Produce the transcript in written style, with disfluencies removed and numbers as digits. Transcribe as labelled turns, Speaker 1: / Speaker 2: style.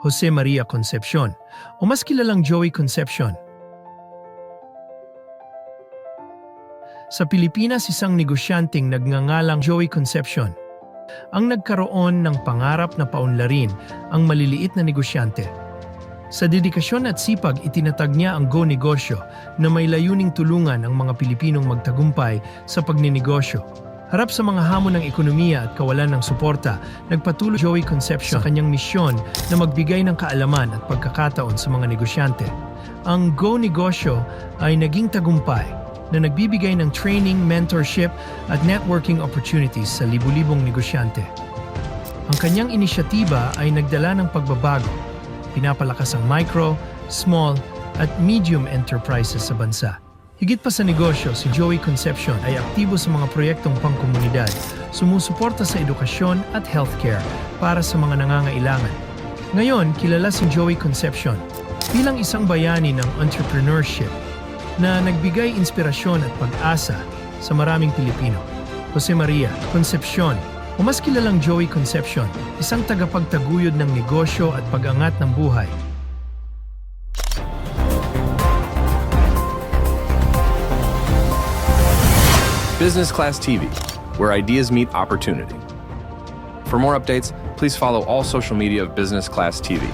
Speaker 1: Jose Maria Concepcion, o mas kilalang Joey Concepcion. Sa Pilipinas, isang negosyanteng nagngangalang Joey Concepcion ang nagkaroon ng pangarap na paunlarin ang maliliit na negosyante. Sa dedikasyon at sipag, itinatag niya ang Go Negosyo na may layuning tulungan ang mga Pilipinong magtagumpay sa pagninegosyo. Harap sa mga hamon ng ekonomiya at kawalan ng suporta, nagpatuloy Joey Concepcion sa kanyang misyon na magbigay ng kaalaman at pagkakataon sa mga negosyante. Ang Go Negosyo ay naging tagumpay na nagbibigay ng training, mentorship at networking opportunities sa libu-libong negosyante. Ang kanyang inisyatiba ay nagdala ng pagbabago, pinapalakas ang micro, small at medium enterprises sa bansa. Higit pa sa negosyo, si Joey Concepcion ay aktibo sa mga proyektong pangkomunidad, sumusuporta sa edukasyon at healthcare para sa mga nangangailangan. Ngayon, kilala si Joey Concepcion bilang isang bayani ng entrepreneurship na nagbigay inspirasyon at pag-asa sa maraming Pilipino. Jose Maria Concepcion, o mas kilalang Joey Concepcion, isang tagapagtaguyod ng negosyo at pag-angat ng buhay.
Speaker 2: Business Class TV, where ideas meet opportunity. For more updates, please follow all social media of Business Class TV.